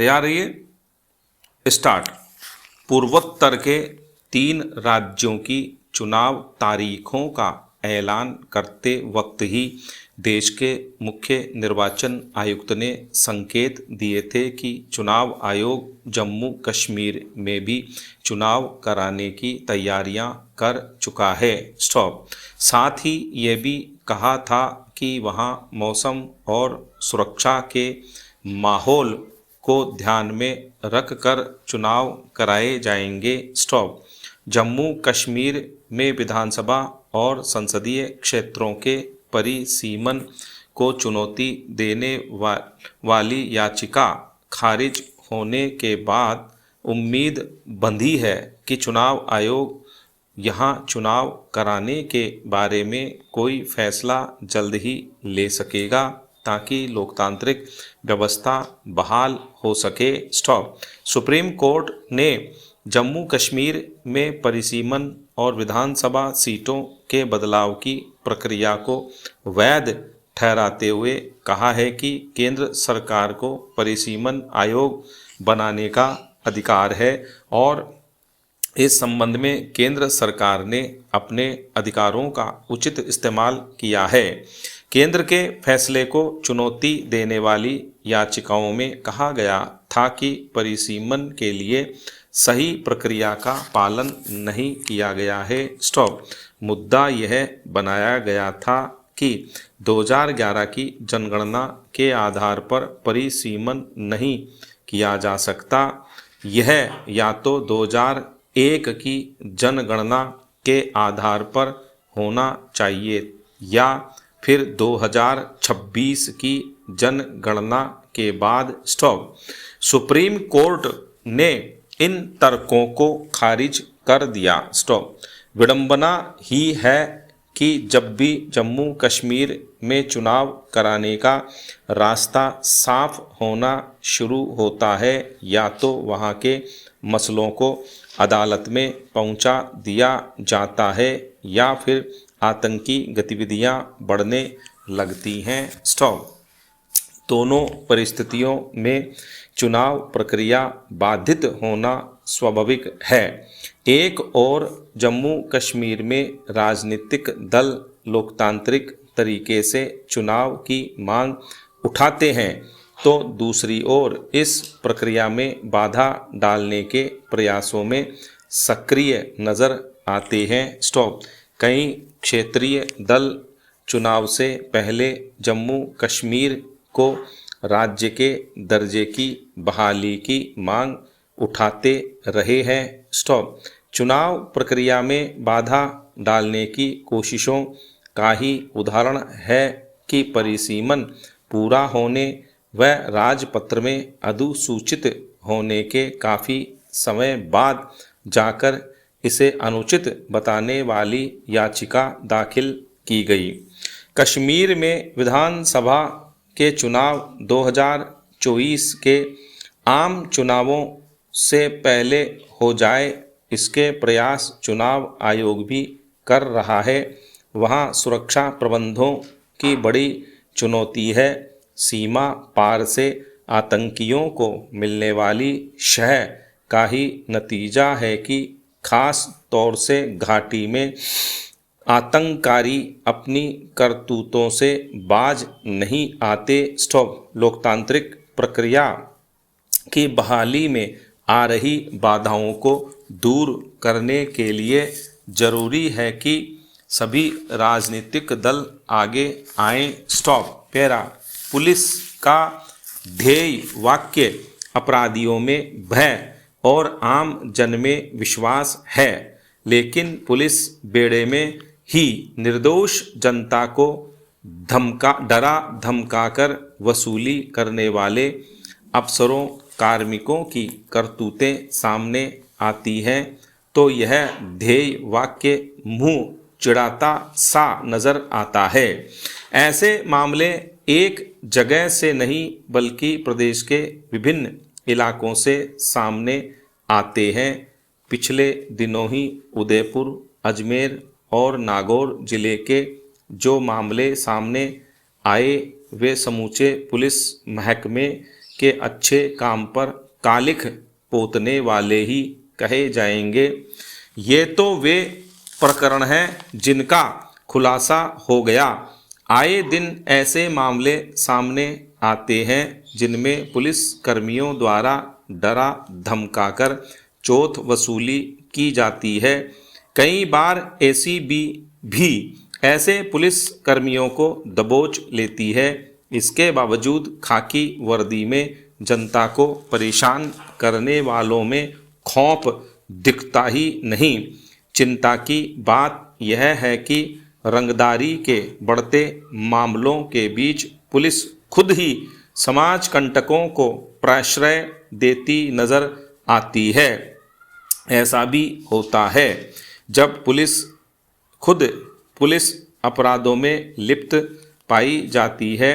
तैयार रहिए। स्टार्ट। पूर्वोत्तर के 3 राज्यों की चुनाव तारीखों का ऐलान करते वक्त ही देश के मुख्य निर्वाचन आयुक्त ने संकेत दिए थे कि चुनाव आयोग जम्मू कश्मीर में भी चुनाव कराने की तैयारियां कर चुका है। स्टॉप। साथ ही ये भी कहा था कि वहां मौसम और सुरक्षा के माहौल को ध्यान में रखकर चुनाव कराए जाएंगे। स्टॉप। जम्मू कश्मीर में विधानसभा और संसदीय क्षेत्रों के परिसीमन को चुनौती देने वाली याचिका खारिज होने के बाद उम्मीद बंधी है कि चुनाव आयोग यहां चुनाव कराने के बारे में कोई फैसला जल्द ही ले सकेगा ताकि लोकतांत्रिक व्यवस्था बहाल हो सके। स्टॉप। सुप्रीम कोर्ट ने जम्मू कश्मीर में परिसीमन और विधानसभा सीटों के बदलाव की प्रक्रिया को वैध ठहराते हुए कहा है कि केंद्र सरकार को परिसीमन आयोग बनाने का अधिकार है और इस संबंध में केंद्र सरकार ने अपने अधिकारों का उचित इस्तेमाल किया है। केंद्र के फैसले को चुनौती देने वाली याचिकाओं में कहा गया था कि परिसीमन के लिए सही प्रक्रिया का पालन नहीं किया गया है। स्टॉप। मुद्दा यह बनाया गया था कि 2011 की जनगणना के आधार पर परिसीमन नहीं किया जा सकता। यह या तो 2001 की जनगणना के आधार पर होना चाहिए या फिर 2026 की जनगणना के बाद। स्टॉप। सुप्रीम कोर्ट ने इन तर्कों को खारिज कर दिया। स्टॉप। विडंबना ही है कि जब भी जम्मू कश्मीर में चुनाव कराने का रास्ता साफ होना शुरू होता है या तो वहां के मसलों को अदालत में पहुंचा दिया जाता है या फिर आतंकी गतिविधियां बढ़ने लगती हैं। स्टॉप। दोनों परिस्थितियों में चुनाव प्रक्रिया बाधित होना स्वाभाविक है। एक और जम्मू कश्मीर में राजनीतिक दल लोकतांत्रिक तरीके से चुनाव की मांग उठाते हैं तो दूसरी ओर इस प्रक्रिया में बाधा डालने के प्रयासों में सक्रिय नजर आते हैं। स्टॉप। कई क्षेत्रीय दल चुनाव से पहले जम्मू कश्मीर को राज्य के दर्जे की बहाली की मांग उठाते रहे हैं। स्टॉप। चुनाव प्रक्रिया में बाधा डालने की कोशिशों का ही उदाहरण है कि परिसीमन पूरा होने व राजपत्र में अधिसूचित होने के काफ़ी समय बाद जाकर इसे अनुचित बताने वाली याचिका दाखिल की गई। कश्मीर में विधानसभा के चुनाव 2024 के आम चुनावों से पहले हो जाए इसके प्रयास चुनाव आयोग भी कर रहा है। वहां सुरक्षा प्रबंधों की बड़ी चुनौती है। सीमा पार से आतंकियों को मिलने वाली शह का ही नतीजा है कि खास तौर से घाटी में आतंककारी अपनी करतूतों से बाज नहीं आते। स्टॉप। लोकतांत्रिक प्रक्रिया की बहाली में आ रही बाधाओं को दूर करने के लिए जरूरी है कि सभी राजनीतिक दल आगे आएं। स्टॉप। पैरा। पुलिस का ध्येय वाक्य अपराधियों में भय और आम जन में विश्वास है, लेकिन पुलिस बेड़े में ही निर्दोष जनता को डरा धमकाकर वसूली करने वाले अफसरों कार्मिकों की करतूतें सामने आती हैं तो यह ध्येय वाक्य मुंह चिढ़ाता सा नजर आता है। ऐसे मामले एक जगह से नहीं बल्कि प्रदेश के विभिन्न इलाकों से सामने आते हैं। पिछले दिनों ही उदयपुर, अजमेर और नागौर जिले के जो मामले सामने आए वे समूचे पुलिस महकमे के अच्छे काम पर कालिख पोतने वाले ही कहे जाएंगे। ये तो वे प्रकरण हैं जिनका खुलासा हो गया। आए दिन ऐसे मामले सामने आते हैं जिनमें पुलिस कर्मियों द्वारा डरा धमकाकर चोट वसूली की जाती है। कई बार एसीबी भी ऐसे पुलिस कर्मियों को दबोच लेती है। इसके बावजूद खाकी वर्दी में जनता को परेशान करने वालों में खौफ दिखता ही नहीं। चिंता की बात यह है कि रंगदारी के बढ़ते मामलों के बीच पुलिस खुद ही समाज कंटकों को प्रश्रय देती नजर आती है। ऐसा भी होता है जब पुलिस अपराधों में लिप्त पाई जाती है।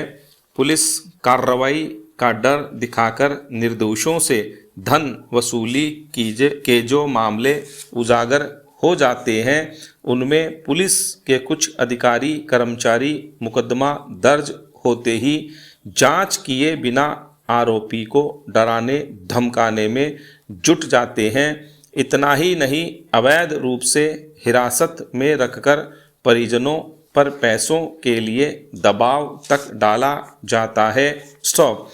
पुलिस कार्रवाई का डर दिखाकर निर्दोषों से धन वसूली के जो मामले उजागर हो जाते हैं, उनमें पुलिस के कुछ अधिकारी कर्मचारी मुकदमा दर्ज होते ही जांच किए बिना आरोपी को डराने धमकाने में जुट जाते हैं। इतना ही नहीं, अवैध रूप से हिरासत में रखकर परिजनों पर पैसों के लिए दबाव तक डाला जाता है। स्टॉप।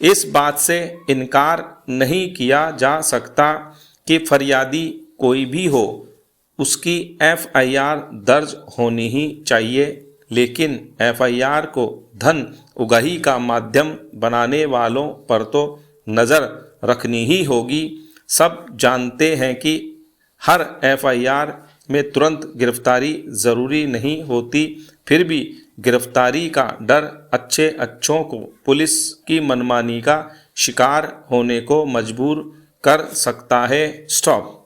इस बात से इनकार नहीं किया जा सकता कि फरियादी कोई भी हो, उसकी एफआईआर दर्ज होनी ही चाहिए, लेकिन एफआईआर को धन उगाही का माध्यम बनाने वालों पर तो नज़र रखनी ही होगी। सब जानते हैं कि हर एफआईआर में तुरंत गिरफ्तारी ज़रूरी नहीं होती, फिर भी गिरफ्तारी का डर अच्छों को पुलिस की मनमानी का शिकार होने को मजबूर कर सकता है। स्टॉप।